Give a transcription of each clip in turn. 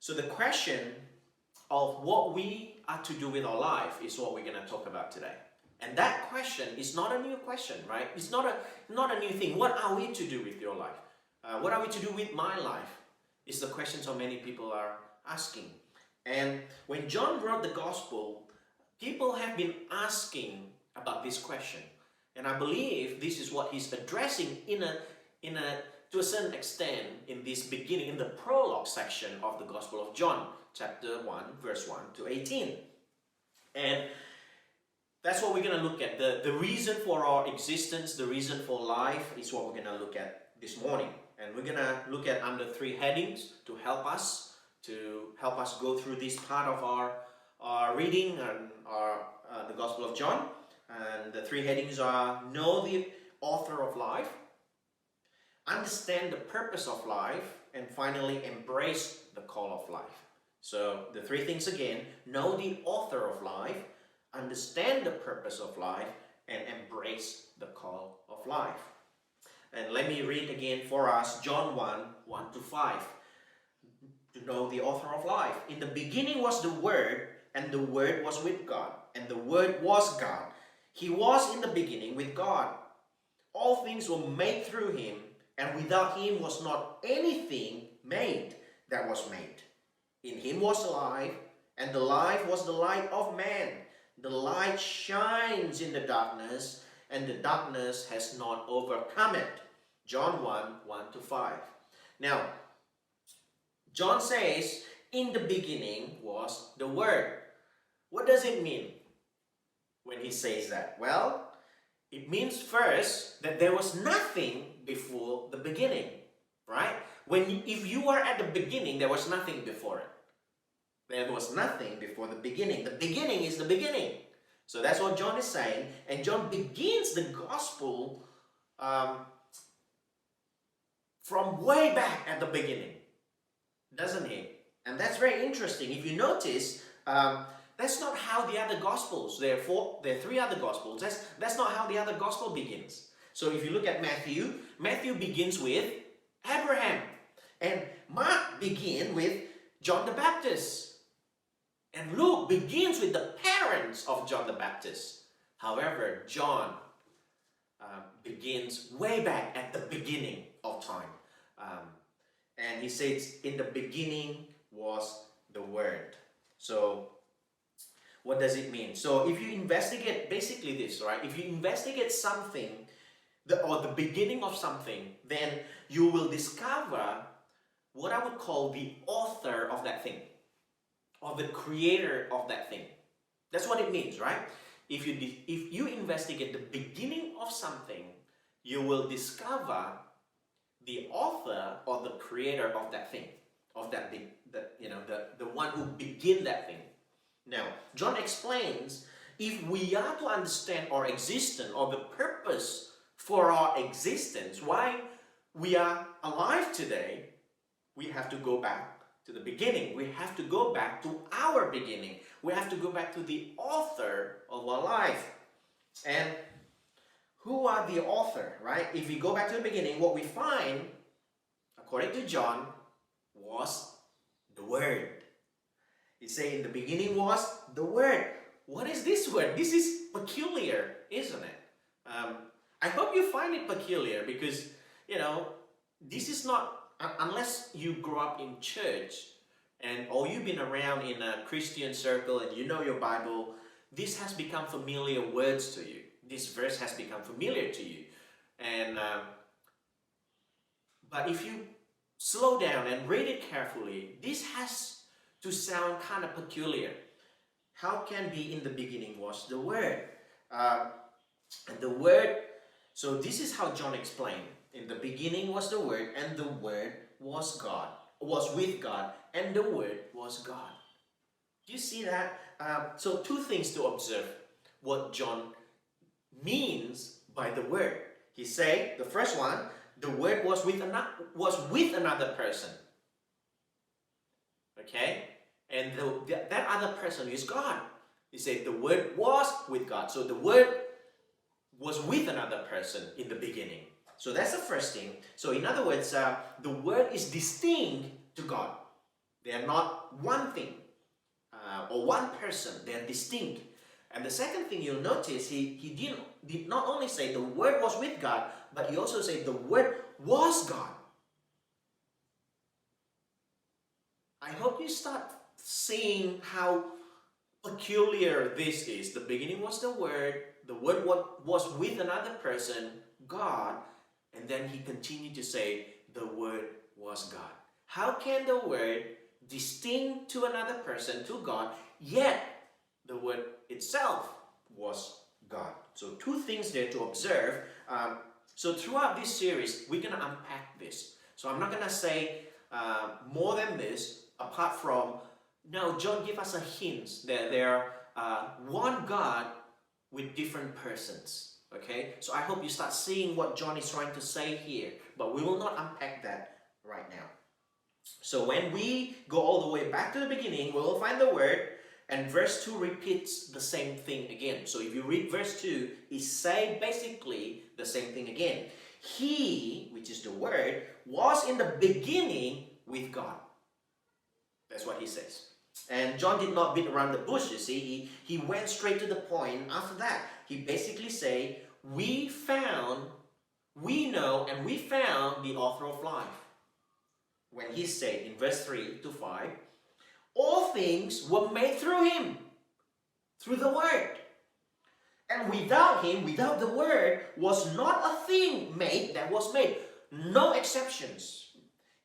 So the question of what we are to do with our life is what we're going to talk about today. And that question is not a new question, right? It's not a new thing. What are we to do with your life? What are we to do with my life? Is the question so many people are asking. And when John wrote the gospel, people have been asking about this question. And I believe this is what he's addressing to a certain extent in this beginning, in the prologue section of the Gospel of John, chapter 1, verse 1 to 18. And that's what we're going to look at. The reason for our existence, the reason for life is what we're going to look at this morning. And we're going to look at under 3 headings to help us go through this part of our reading and the Gospel of John. And the 3 headings are: know the author of life, understand the purpose of life, and finally embrace the call of life. So the 3 things again: know the author of life, understand the purpose of life, and embrace the call of life. And let me read again for us John 1, 1 to 5. To know the author of life. In the beginning was the Word, and the Word was with God, and the Word was God. He was in the beginning with God. All things were made through Him, and without Him was not anything made that was made. In Him was life, and the life was the light of man. The light shines in the darkness, and the darkness has not overcome it. John 1, 1 to 5. Now, John says, in the beginning was the Word. What does it mean when he says that? Well, it means first that there was nothing before the beginning, right? If you are at the beginning, there was nothing before it. There was nothing before the beginning. The beginning is the beginning. So that's what John is saying. And John begins the gospel from way back at the beginning, doesn't he? And that's very interesting. If you notice, that's not how the other gospels, there are 3 other gospels, that's not how the other gospel begins. So if you look at Matthew begins with Abraham. And Mark begins with John the Baptist. And Luke begins with the parents of John the Baptist. However, John begins way back at the beginning of time. And he says, in the beginning was the Word. So, what does it mean? So, if you investigate, basically this, right? If you investigate something, or the beginning of something, then you will discover what I would call the author of that thing, or the creator of that thing. That's what it means, right? If you investigate the beginning of something, you will discover the author or the creator of that thing, of the one who began that thing. Now, John explains, if we are to understand our existence or the purpose for our existence, why we are alive today, we have to go back to the beginning. We have to go back to our beginning. We have to go back to the author of our life. And who are the author, right? If we go back to the beginning, what we find, according to John, was the Word. He said, in the beginning was the Word. What is this word? This is peculiar, isn't it? I hope you find it peculiar because, this is not, unless you grew up in church or you've been around in a Christian circle and you know your Bible, this has become familiar words to you. This verse has become familiar to you. And but if you slow down and read it carefully, this has to sound kind of peculiar. How can be in the beginning was the Word? And the Word, so this is how John explained. In the beginning was the Word, and the Word was God, was with God, and the Word was God. Do you see that? So 2 things to observe what John means by the Word. He said, the first one, the Word was with another person. Okay? And that other person is God. He said the Word was with God. So the Word was with another person in the beginning. So that's the first thing. So in other words, the Word is distinct to God. They are not one thing or one person. They are distinct. And the second thing you'll notice, he did not only say the Word was with God, but he also said the Word was God. I hope you start seeing how peculiar this is. The beginning was the Word was with another person, God, and then he continued to say the Word was God. How can the Word distinct to another person, to God, yet the Word itself was God? So two things there to observe. So throughout this series, we're going to unpack this. So I'm not going to say more than this, apart from, now John give us a hint that there are one God with different persons. Okay, so I hope you start seeing what John is trying to say here, but we will not unpack that right now. So when we go all the way back to the beginning, we will find the Word, and verse 2 repeats the same thing again. So if you read verse 2, it says basically the same thing again. He, which is the Word, was in the beginning with God. That's what he says. And John did not beat around the bush, you see. He went straight to the point. After that, he basically said, we know, and we found the author of life. When he said in verse 3 to 5, all things were made through him, through the Word. And without him, without the Word, was not a thing made that was made. No exceptions.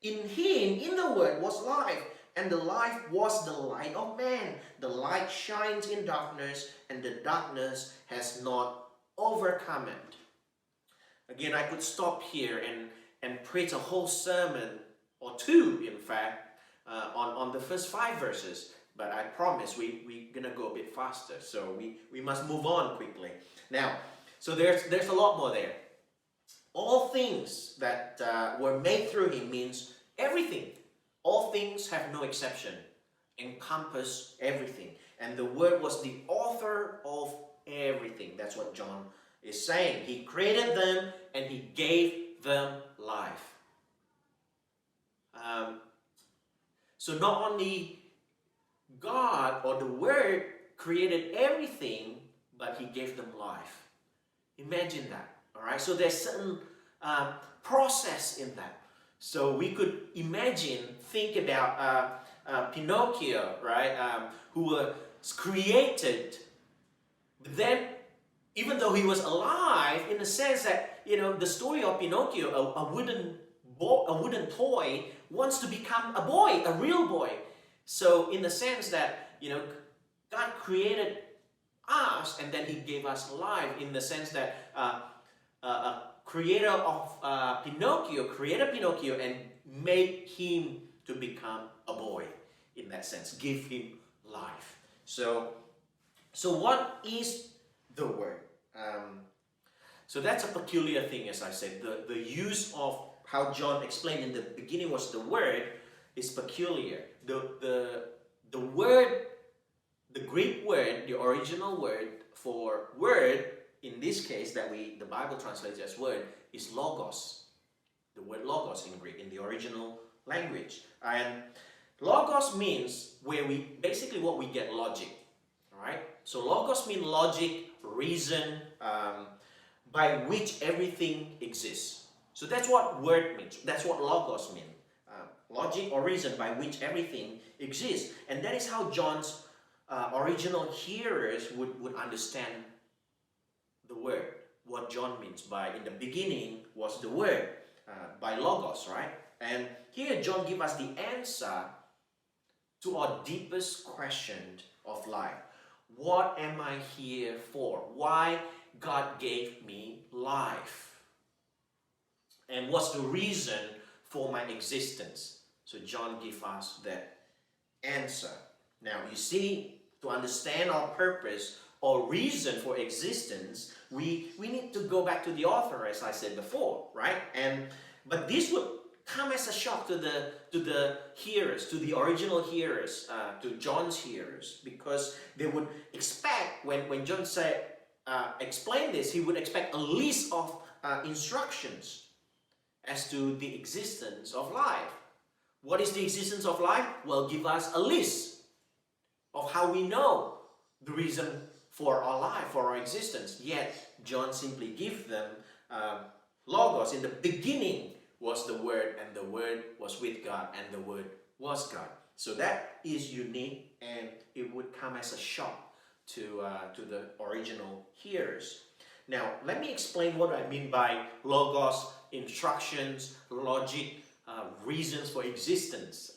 In him, in the Word, was life. And the life was the light of man. The light shines in darkness, and the darkness has not overcome it. Again, I could stop here and preach a whole sermon, or two in fact, on the first 5 verses. But I promise we're going to go a bit faster. So we must move on quickly. Now, so there's a lot more there. All things that were made through him means everything. All things have no exception, encompass everything. And the Word was the author of everything. That's what John is saying. He created them and he gave them life. So not only God or the Word created everything, but he gave them life. Imagine that. All right. So there's certain process in that. So we could think about Pinocchio, right, who was created, but then even though he was alive, in the sense that, the story of Pinocchio, a wooden toy, wants to become a boy, a real boy. So in the sense that, God created us and then he gave us life, in the sense that creator of Pinocchio created Pinocchio and made him to become a boy, in that sense, give him life. So what is the Word? So that's a peculiar thing, as I said. The use of how John explained in the beginning was the Word is peculiar. The word, the Greek word, the original word for word, in this case that the Bible translates as word, is logos. The word logos in Greek, in the original language. And logos means basically what we get logic. Alright? So logos means logic, reason, by which everything exists. So that's what word means. That's what logos means. Logic or reason by which everything exists. And that is how John's original hearers would understand the word. What John means by in the beginning was the Word, by logos, right? And here John gives us the answer to our deepest question of life. What am I here for? Why God gave me life? And what's the reason for my existence? So John gives us that answer. Now you see, to understand our purpose or reason for existence, we need to go back to the author, as I said before, right? But this would come as a shock to the hearers, to the original hearers, to John's hearers, because they would expect, when John said, explain this, he would expect a list of instructions as to the existence of life. What is the existence of life? Well, give us a list of how we know the reason for our life, for our existence. Yet, John simply gives them Logos. In the beginning was the Word, and the Word was with God, and the Word was God. So that is unique, and it would come as a shock to the original hearers. Now, let me explain what I mean by Logos, instructions, logic, reasons for existence.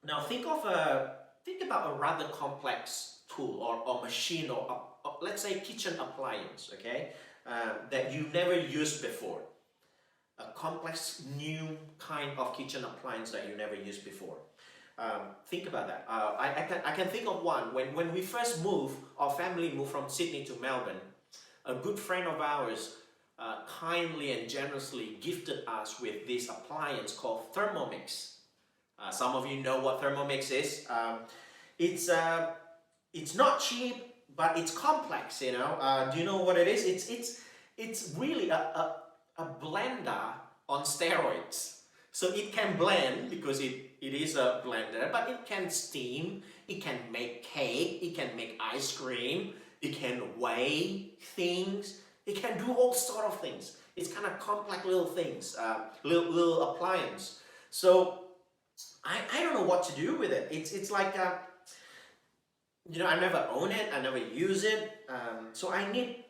Now, think about a rather complex tool or machine or let's say kitchen appliance, okay, that you never used before. A complex new kind of kitchen appliance that you never used before. Think about that. I can think of one. When we first moved, our family moved from Sydney to Melbourne, a good friend of ours kindly and generously gifted us with this appliance called Thermomix. Some of you know what Thermomix is. It's not cheap, but it's complex. Do you know what it is? It's really a blender on steroids. So it can blend because it is a blender, but it can steam, it can make cake, it can make ice cream, it can weigh things, it can do all sort of things. It's kind of complex little things, little appliance. So I don't know what to do with it. It's like, I never own it, I never use it. So I need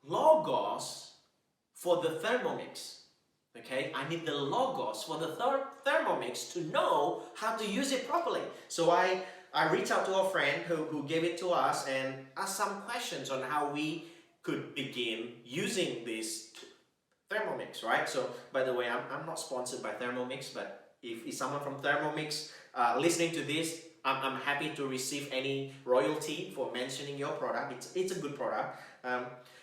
Logos for the Thermomix. Okay, I need the Logos for the Thermomix to know how to use it properly. So I reached out to a friend who gave it to us and asked some questions on how we could begin using this Thermomix, right? So, by the way, I'm not sponsored by Thermomix, but if someone from Thermomix listening to this, I'm happy to receive any royalty for mentioning your product. It's a good product.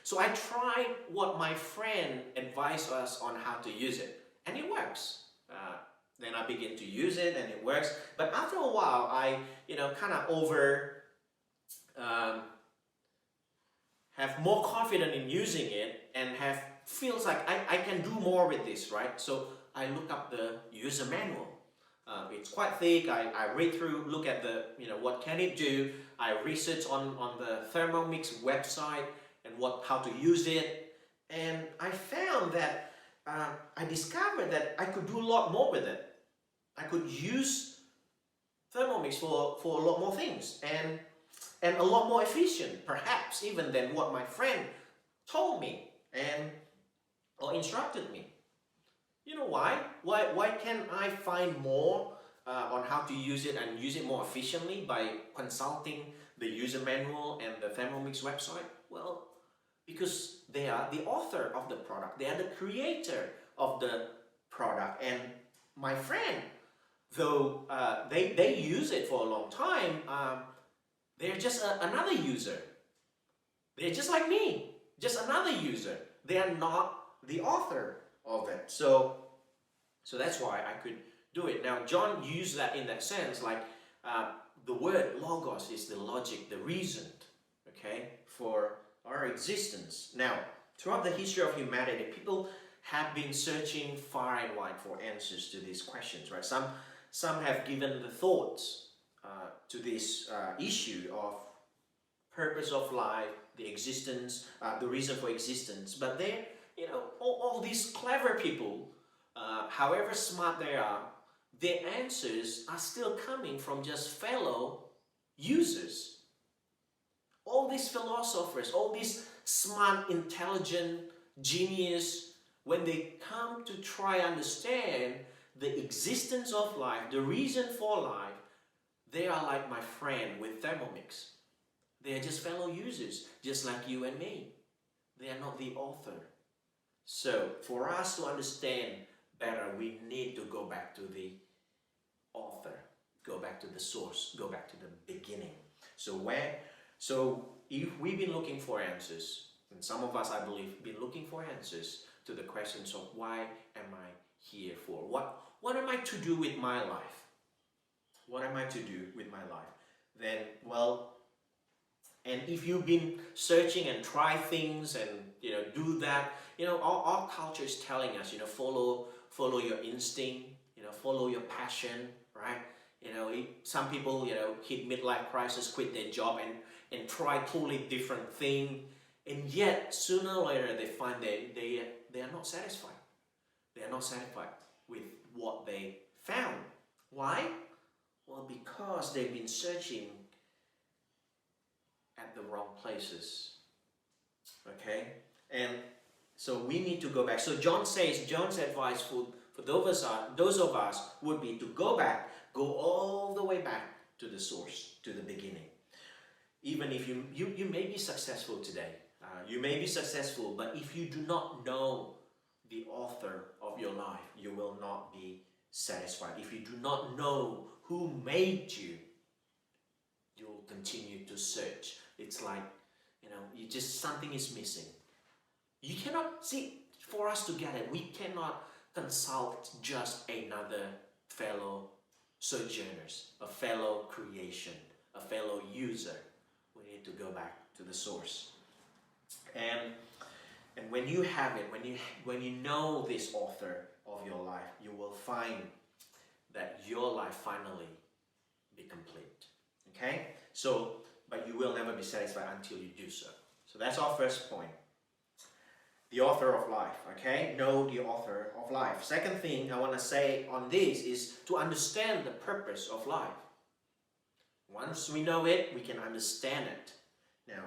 So I tried what my friend advised us on how to use it, and it works. Then I begin to use it, and it works. But after a while, I kind of have more confidence in using it, and feels like I can do more with this, right? So I look up the user manual. It's quite thick. I read through, look at the what can it do. I research on the Thermomix website and how to use it, and I found that I discovered that I could do a lot more with it. I could use Thermomix for a lot more things and a lot more efficient, perhaps even than what my friend told me or instructed me. You know why? Why can't I find more on how to use it and use it more efficiently by consulting the user manual and the Thermomix website? Well, because they are the author of the product. They are the creator of the product. And my friend, though they use it for a long time, they're just another user. They're just like me, just another user. They are not the author of it. So that's why I could do it. Now, John used that in that sense, like the word Logos is the logic, the reason, okay, for our existence. Now, throughout the history of humanity, people have been searching far and wide for answers to these questions, right? Some have given the thoughts to this issue of purpose of life, the existence, the reason for existence. But they're, all these clever people, however smart they are, their answers are still coming from just fellow users. All these philosophers, all these smart, intelligent, genius, when they come to try understand the existence of life, the reason for life, they are like my friend with Thermomix. They are just fellow users, just like you and me. They are not the author. So, for us to understand better, we need to go back to the author, go back to the source, go back to the beginning. So if we've been looking for answers, and some of us, I believe, been looking for answers to the questions of why am I here for? What am I to do with my life? What am I to do with my life? Then, well, and if you've been searching and try things and do that, our culture is telling us, follow your instinct, follow your passion, right? Some people, hit midlife crisis, quit their job and try totally different thing, and yet sooner or later they find that they are not satisfied. They are not satisfied with what they found. Why? Well, because they've been searching at the wrong places. Okay? And so we need to go back. So John's advice for those of us would be to go all the way back to the source, to the beginning. Even if you may be successful today, you may be successful, but if you do not know the author of your life, you will not be satisfied. If you do not know who made you, you'll continue to search. It's like, something is missing. You cannot, see, for us to get it, we cannot consult just another fellow sojourners, a fellow creation, a fellow user. We need to go back to the source. And when you have it, when you know this author of your life, you will find that your life finally be complete. Okay? So, but you will never be satisfied until you do so. So that's our first point. The author of life, okay? Know the author of life. Second thing I want to say on this is to understand the purpose of life. Once we know it, we can understand it. Now,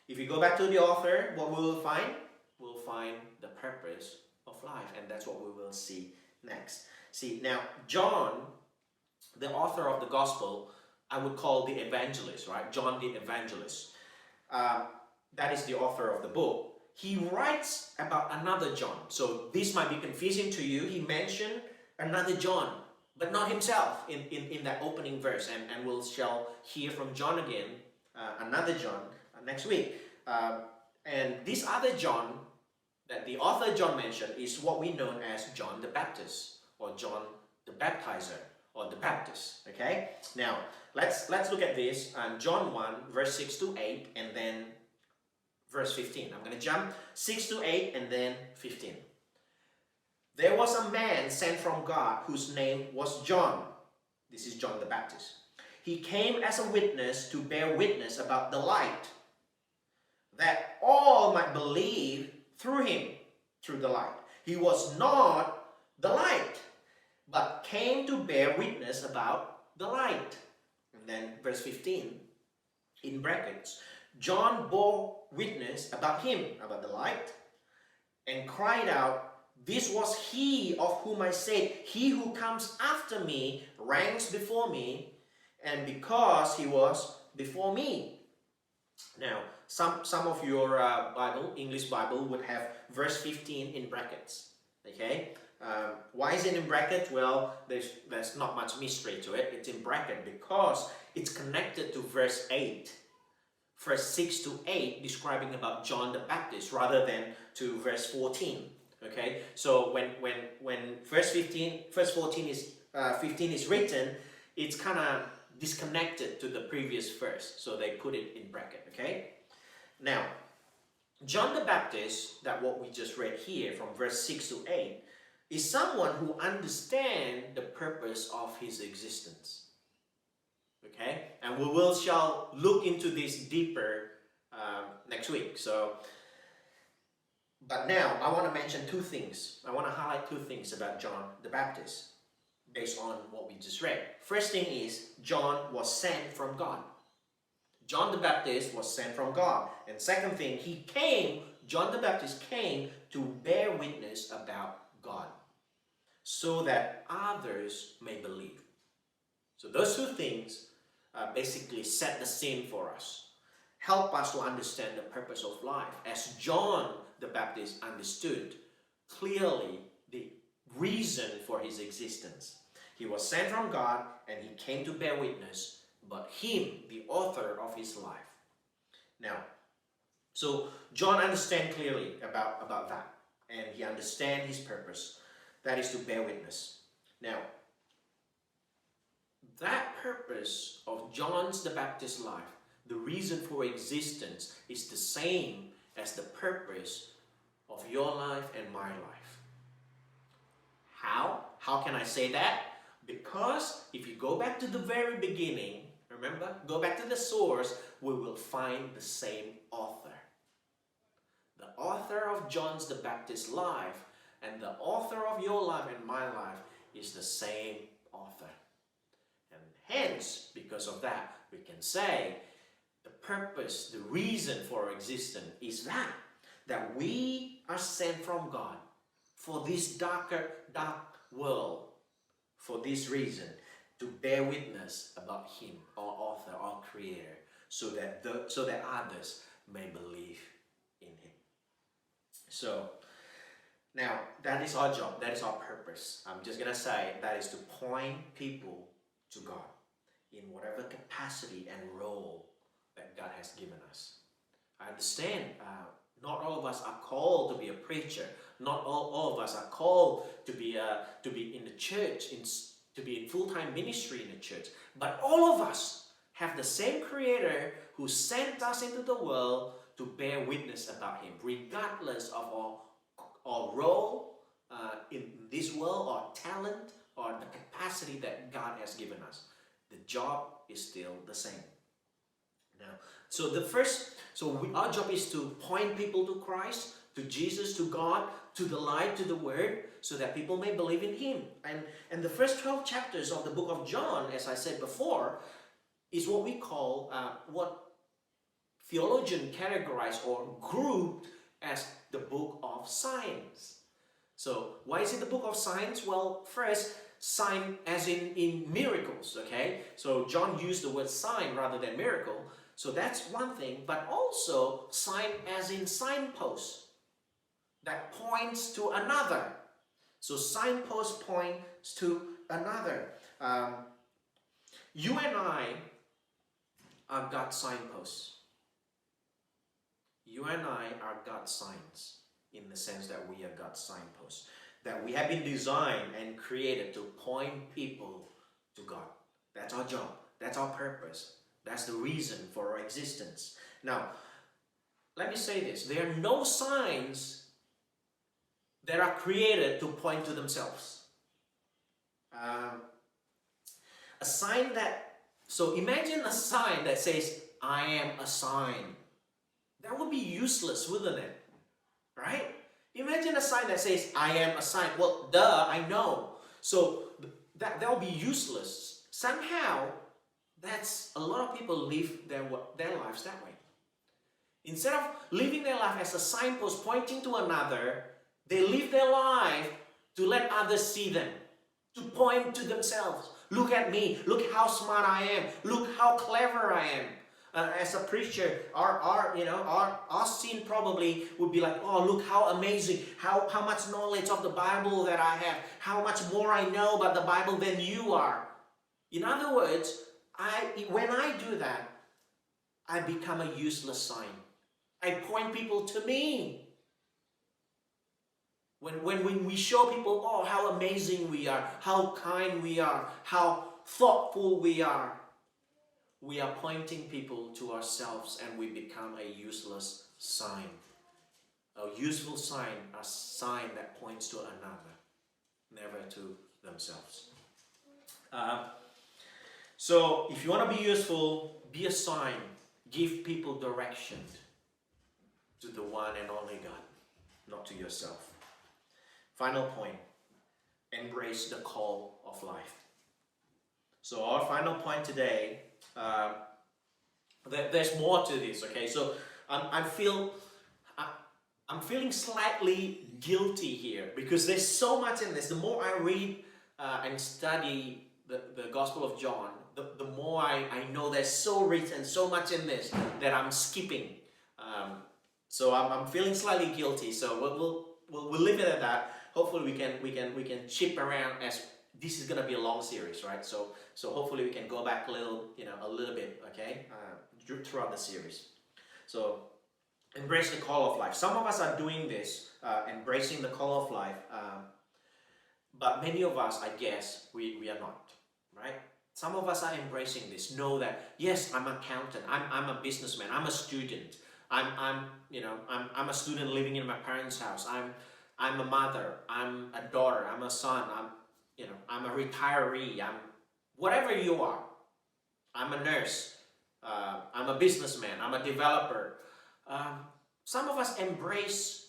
if you go back to the author, what we will find? We'll find the purpose of life, and that's what we will see next. See, now, John, the author of the gospel, I would call the evangelist, right? John the evangelist. That is the author of the book. He writes about another John. So this might be confusing to you. He mentioned another John, but not himself in that opening verse. And we shall hear from John again, another John, next week. And this other John that the author John mentioned is what we know as John the Baptist, or John the Baptizer, or the Baptist. Okay? Now, let's look at this. John 1, verse 6 to 8, and then verse 15. I'm going to jump 6 to 8 and then 15. There was a man sent from God whose name was John. This is John the Baptist. He came as a witness to bear witness about the light, that all might believe through him, through the light. He was not the light, but came to bear witness about the light. And then verse 15, in brackets, John bore witness about him, about the light, and cried out, "This was he of whom I said, he who comes after me ranks before me, and because he was before me." Now, some of your English Bible would have verse 15 in brackets. Okay? Why is it in bracket? Well, there's not much mystery to it. It's in bracket because it's connected to verse 8. Verse 6 to 8 describing about John the Baptist rather than to verse 14. Okay, so when verse 15 is 15 is written, it's kind of disconnected to the previous verse, so they put it in bracket. Okay, now John the Baptist, that what we just read here from verse 6 to 8, is someone who understands the purpose of his existence. Okay, and we shall look into this deeper next week. So, but now I want to mention two things. I want to highlight two things about John the Baptist based on what we just read. First thing is John was sent from God. John the Baptist was sent from God. And second thing, John the Baptist came to bear witness about God so that others may believe. So those two things basically set the scene for us. Help us to understand the purpose of life as John the Baptist understood clearly the reason for his existence. He was sent from God and he came to bear witness, but him, the author of his life. Now, so John understands clearly about that, and he understands his purpose, that is to bear witness. Now, that purpose of John the Baptist's life, the reason for existence, is the same as the purpose of your life and my life. How? How can I say that? Because if you go back to the very beginning, remember, go back to the source, we will find the same author. The author of John the Baptist's life and the author of your life and my life is the same author. And hence, because of that, we can say the purpose, the reason for our existence is that we are sent from God for this dark world, for this reason, to bear witness about Him, our author, our creator, so that others may believe in Him. So, now, that is our job, that is our purpose. I'm just going to say that is to point people to God in whatever capacity and role that God has given us. I understand not all of us are called to be a preacher. Not all of us are called to be in the church, to be in full-time ministry in the church. But all of us have the same Creator who sent us into the world to bear witness about Him, regardless of our role in this world, our talent, or the capacity that God has given us. The job is still the same. Now, our job is to point people to Christ, to Jesus, to God, to the light, to the Word, so that people may believe in Him. And the first 12 chapters of the book of John, as I said before, is what we call, what theologians categorize or grouped as the book of signs. So, why is it the book of signs? Well, first, sign as in miracles, okay? So, John used the word sign rather than miracle. So that's one thing, but also sign as in signpost that points to another. So signpost points to another. You and I are God's signposts. You and I are God's signs in the sense that we are God's signposts. That we have been designed and created to point people to God. That's our job. That's our purpose. That's the reason for our existence. Now, let me say this. There are no signs that are created to point to themselves. So imagine a sign that says, I am a sign. That would be useless, wouldn't it? Right? Imagine a sign that says, I am a sign. Well, duh, I know. So that would be useless. Somehow, a lot of people live their lives that way. Instead of living their life as a signpost pointing to another, they live their life to let others see them, to point to themselves. Look at me. Look how smart I am. Look how clever I am. As a preacher, our scene probably would be like, oh, look how amazing, how much knowledge of the Bible that I have, how much more I know about the Bible than you are. In other words, when I do that, I become a useless sign. I point people to me. When we show people, oh, how amazing we are, how kind we are, how thoughtful we are pointing people to ourselves and we become a useless sign. A useful sign, a sign that points to another, never to themselves. So if you want to be useful, be a sign. Give people direction to the one and only God, not to yourself. Final point, embrace the call of life. So our final point today, there's more to this, okay? So I'm feeling slightly guilty here because there's so much in this. The more I read and study the Gospel of John, the more I know there's so rich and so much in this that I'm skipping. So I'm feeling slightly guilty. So we'll leave it at that. Hopefully we can chip around as this is gonna be a long series, right? So hopefully we can go back a little bit, okay, throughout the series. So embrace the call of life. Some of us are doing this, embracing the call of life, but many of us, I guess, we are not, right? Some of us are embracing this. Know that yes, I'm an accountant. I'm a businessman. I'm a student. I'm a student living in my parents' house. I'm a mother. I'm a daughter. I'm a son. I'm a retiree, I'm whatever you are. I'm a nurse, I'm a businessman, I'm a developer. Some of us embrace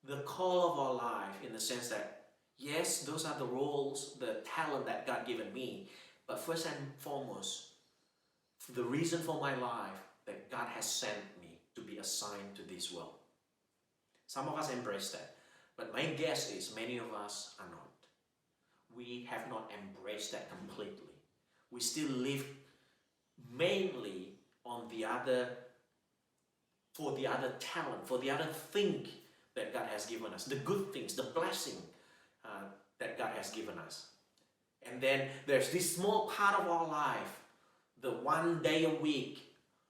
the call of our life in the sense that, yes, those are the roles, the talent that God given me. But first and foremost, the reason for my life that God has sent me to be assigned to this world. Some of us embrace that. But my guess is many of us are not. We have not embraced that completely. We still live mainly on for the other talent, for the other thing that God has given us, the good things, the blessing that God has given us. And then there's this small part of our life, the 1 day a week,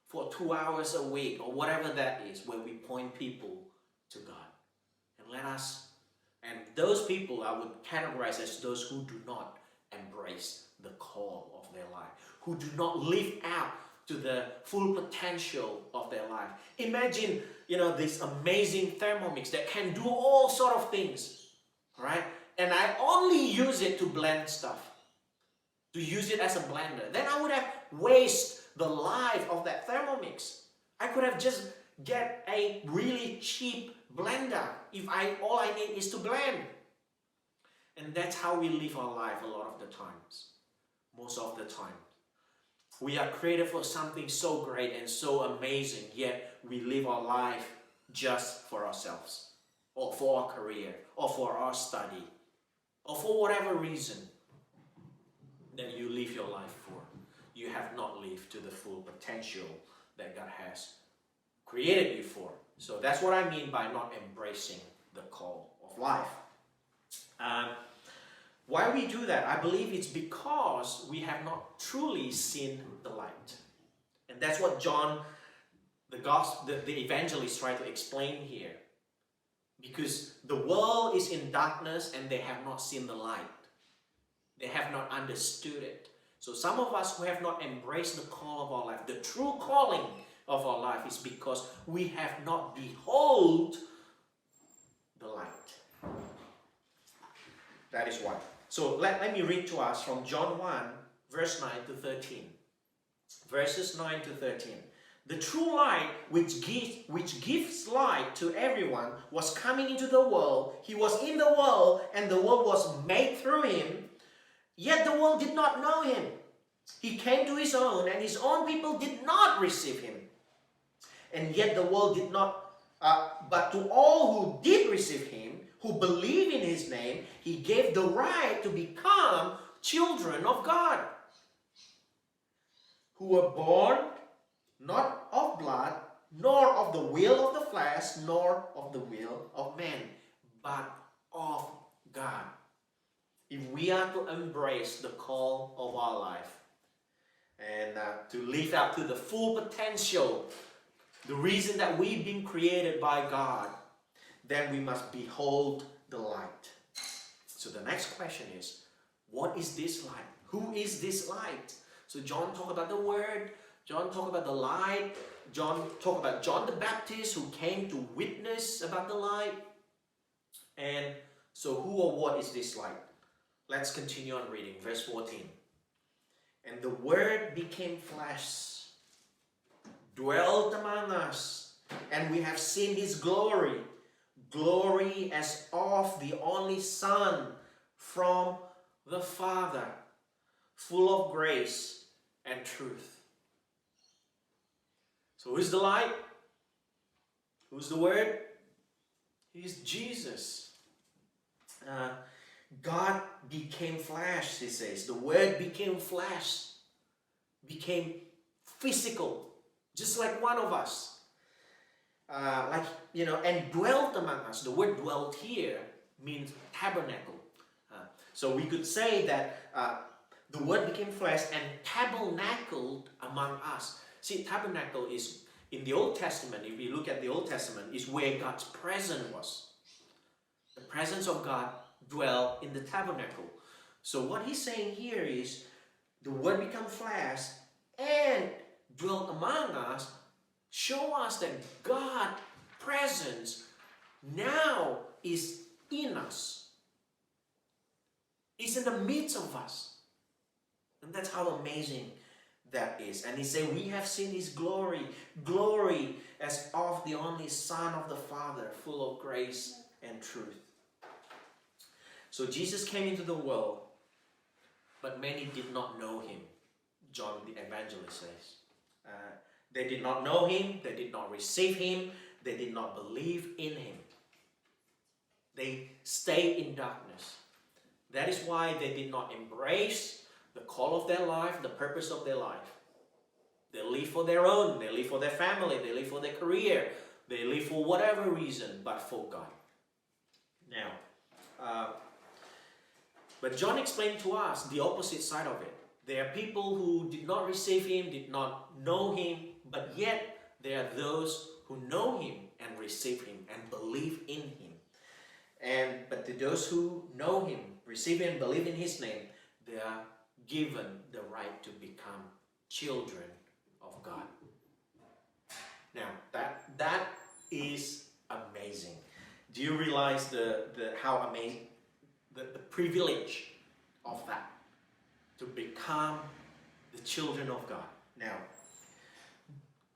for 2 hours a week, or whatever that is, where we point people to God. And those people I would categorize as those who do not embrace the call of their life, who do not live out to the full potential of their life. Imagine, this amazing Thermomix that can do all sort of things, right? And I only use it to blend stuff, to use it as a blender. Then I would have wasted the life of that Thermomix. I could have just get a really cheap blender if all I need is to blend. And that's how we live our life a lot of the times. Most of the time. We are created for something so great and so amazing, yet we live our life just for ourselves, or for our career, or for our study, or for whatever reason that you live your life for. You have not lived to the full potential that God has created you for. So that's what I mean by not embracing the call of life. Why we do that? I believe it's because we have not truly seen the light. And that's what John, the evangelist, tried to explain here. Because the world is in darkness and they have not seen the light. They have not understood it. So some of us who have not embraced the call of our life, the true calling of our life, is because we have not beheld the light. That is why. So let me read to us from John 1, verse 9 to 13. Verses 9 to 13. The true light which gives light to everyone was coming into the world. He was in the world and the world was made through him. Yet the world did not know him. He came to his own and his own people did not receive him. And yet the world did not, but to all who did receive him, who believe in his name, he gave the right to become children of God, who were born not of blood, nor of the will of the flesh, nor of the will of man, but of God. If we are to embrace the call of our life and to live up to the full potential, the reason that we've been created by God, then we must behold the light. So the next question is, what is this light? Who is this light? So John talked about the Word, John talked about the light, John talked about John the Baptist who came to witness about the light. And so who or what is this light? Let's continue on reading, verse 14. And the Word became flesh, dwelt among us, and we have seen his glory, glory as of the only Son from the Father, full of grace and truth. So who's the light? Who's the Word? He's Jesus. God became flesh, he says. The Word became flesh, became physical, just like one of us. And dwelt among us. The word dwelt here means tabernacle. So we could say that the Word became flesh and tabernacled among us. See, tabernacle is, in the Old Testament, if we look at the Old Testament, is where God's presence was. The presence of God dwelt in the tabernacle. So what he's saying here is, the Word became flesh and dwelt among us, show us that God's presence now is in us. It's He's in the midst of us. And that's how amazing that is. And he said, we have seen his glory, glory as of the only Son of the Father, full of grace and truth. So Jesus came into the world, but many did not know him, John the Evangelist says. They did not know him, they did not receive him, they did not believe in him. They stayed in darkness. That is why they did not embrace the call of their life, the purpose of their life. They live for their own, they live for their family, they live for their career, they live for whatever reason, but for God. Now, but John explained to us the opposite side of it. There are people who did not receive him, did not know him, but yet there are those who know him and receive him and believe in him. But to those who know him, receive him, believe in his name, they are given the right to become children of God. Now, that is amazing. Do you realize how amazing the privilege of that, to become the children of God? Now,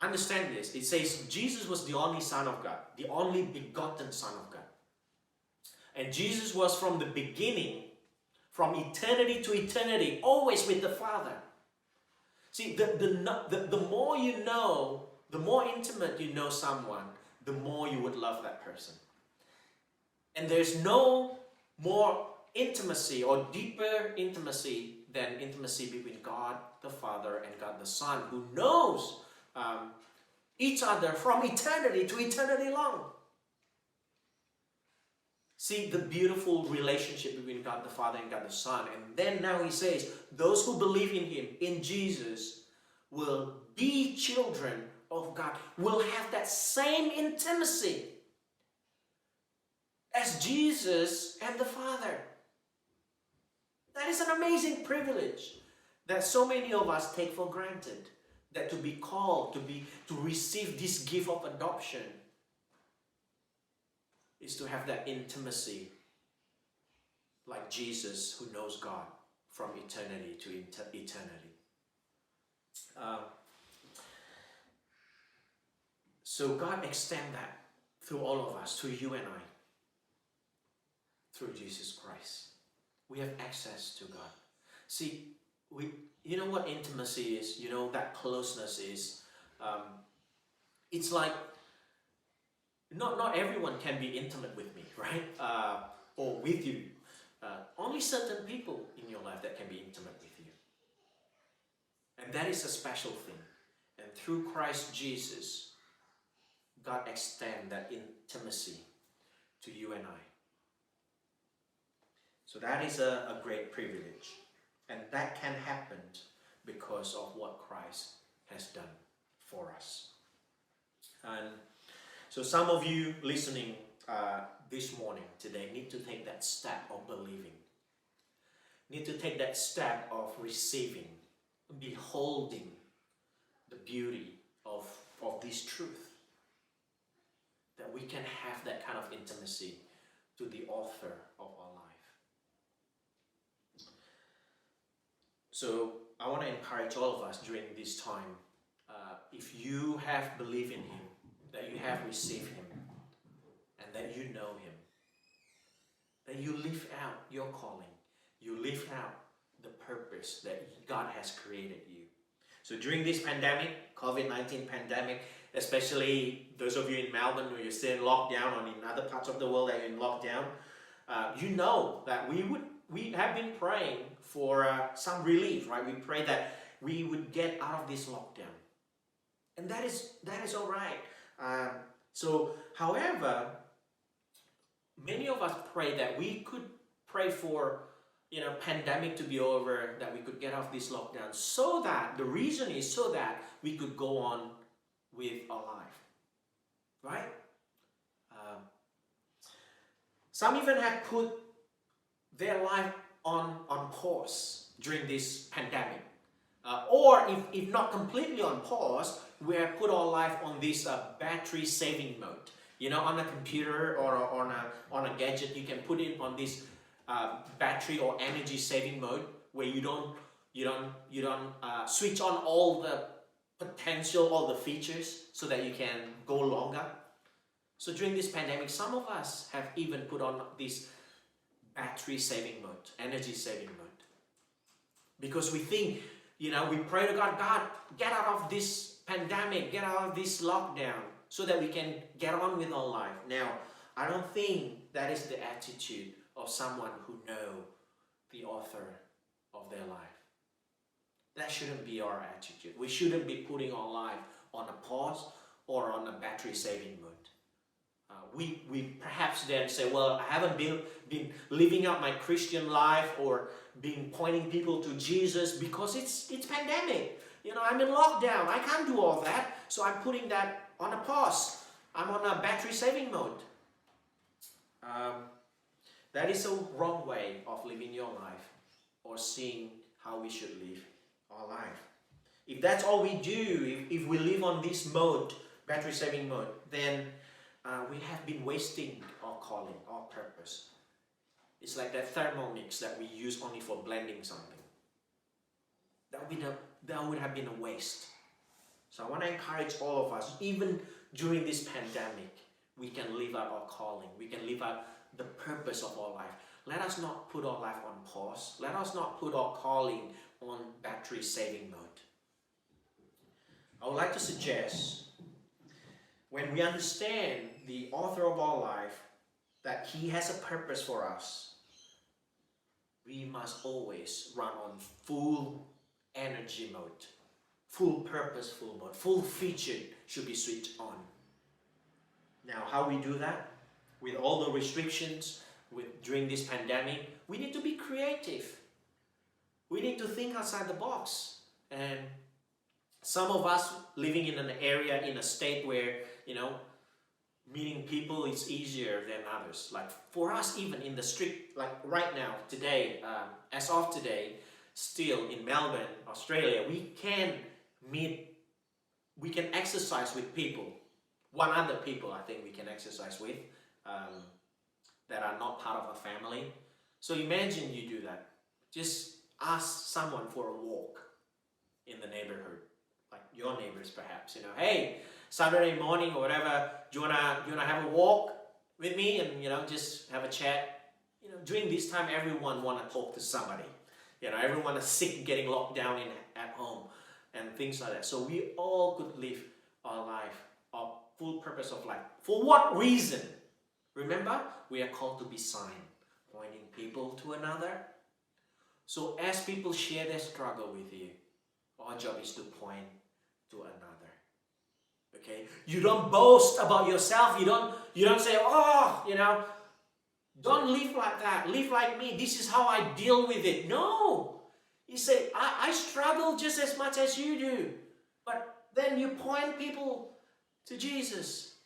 understand this. It says Jesus was the only Son of God, the only begotten Son of God. And Jesus was from the beginning, from eternity to eternity, always with the Father. See, the more you know, the more intimate you know someone, the more you would love that person. And there's no more intimacy or deeper intimacy than intimacy between God the Father and God the Son, who knows each other from eternity to eternity long. See the beautiful relationship between God the Father and God the Son. And then now he says, those who believe in him, in Jesus, will be children of God, will have that same intimacy as Jesus and the Father. That is an amazing privilege that so many of us take for granted. That to be called, to receive this gift of adoption, is to have that intimacy like Jesus, who knows God from eternity to eternity. So God extends that through all of us, through you and I, through Jesus Christ. We have access to God. See, you know what intimacy is? You know that closeness is? It's like, not everyone can be intimate with me, right? Or with you. Only certain people in your life that can be intimate with you. And that is a special thing. And through Christ Jesus, God extends that intimacy to you and I. So that is a great privilege. And that can happen because of what Christ has done for us. And so some of you listening this morning, today, need to take that step of believing. Need to take that step of receiving, beholding the beauty of this truth. That we can have that kind of intimacy to the author of our life. So I want to encourage all of us during this time, if you have believed in him, that you have received him, and that you know him, that you live out your calling, you live out the purpose that God has created you. So during this pandemic, COVID-19 pandemic, especially those of you in Melbourne where you're still in lockdown, or in other parts of the world that you're in lockdown, you know that we have been praying for some relief, right? We pray that we would get out of this lockdown. And that is all right. However, many of us pray that we could pray for, pandemic to be over, that we could get off this lockdown, so that, the reason is so that we could go on with our life, right? Some even have put their life on pause during this pandemic. Or if not completely on pause, we have put our life on this battery saving mode. On a computer or on a gadget, you can put it on this battery or energy saving mode where you don't switch on all the potential, all the features so that you can go longer. So during this pandemic, some of us have even put on this battery saving mode, energy saving mode, because we think, we pray to God, God, get out of this pandemic, get out of this lockdown so that we can get on with our life. Now, I don't think that is the attitude of someone who knows the author of their life. That shouldn't be our attitude. We shouldn't be putting our life on a pause or on a battery saving mode. We perhaps then say, well, I haven't been living out my Christian life or been pointing people to Jesus because it's pandemic. I'm in lockdown. I can't do all that. So I'm putting that on a pause. I'm on a battery saving mode. That is a wrong way of living your life or seeing how we should live our life. If that's all we do, if we live on this mode, battery saving mode, then we have been wasting our calling, our purpose. It's like that Thermomix that we use only for blending something. That would have been a waste. So I want to encourage all of us, even during this pandemic, we can live out our calling. We can live out the purpose of our life. Let us not put our life on pause. Let us not put our calling on battery saving mode. I would like to suggest, when we understand the author of our life, that he has a purpose for us, we must always run on full energy mode, full purposeful mode, full featured should be switched on. Now, how we do that? With all the restrictions during this pandemic, we need to be creative. We need to think outside the box. And some of us living in an area, in a state where, meeting people is easier than others. Like for us, even in the street, like right now, today, as of today, still in Melbourne, Australia, we can exercise with people. One other people I think we can exercise with that are not part of a family. So imagine you do that. Just ask someone for a walk in the neighborhood, like your neighbors perhaps. Hey, Saturday morning or whatever, do you wanna have a walk with me and just have a chat? During this time, everyone wanna talk to somebody. Everyone is sick, getting locked down at home, and things like that. So we all could live our life, our full purpose of life. For what reason? Remember, we are called to be sign, pointing people to another. So as people share their struggle with you, our job is to point to another. Okay? You don't boast about yourself. You don't say, don't live like that. Live like me. This is how I deal with it. No. You say, I struggle just as much as you do. But then you point people to Jesus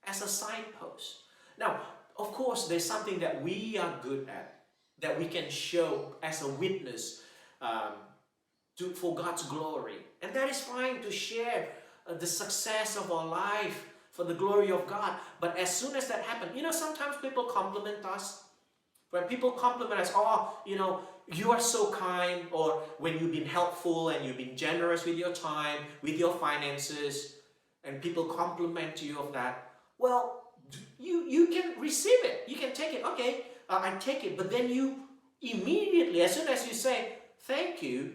as a signpost. Now, of course, there's something that we are good at, that we can show as a witness for God's glory. And that is fine to share the success of our life for the glory of God. But as soon as that happens, sometimes people compliment us. When people compliment us, you are so kind, or when you've been helpful and you've been generous with your time, with your finances, and people compliment you of that, well, you can receive it. You can take it. Okay, I take it. But then you immediately, as soon as you say thank you,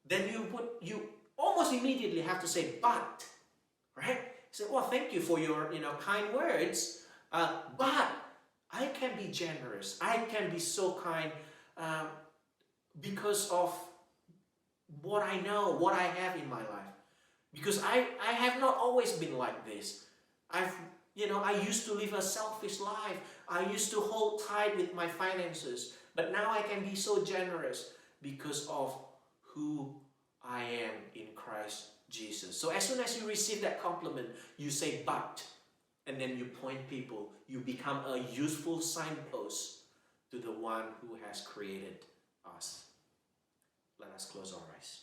then you almost immediately have to say but, right? Say, well, thank you for your kind words, but I can be generous. I can be so kind because of what I know, what I have in my life. Because I have not always been like this. I used to live a selfish life. I used to hold tight with my finances. But now I can be so generous because of who I am in Christ Jesus. So as soon as you receive that compliment, you say but, and then you point people. You become a useful signpost to the one who has created us. Let us close our eyes.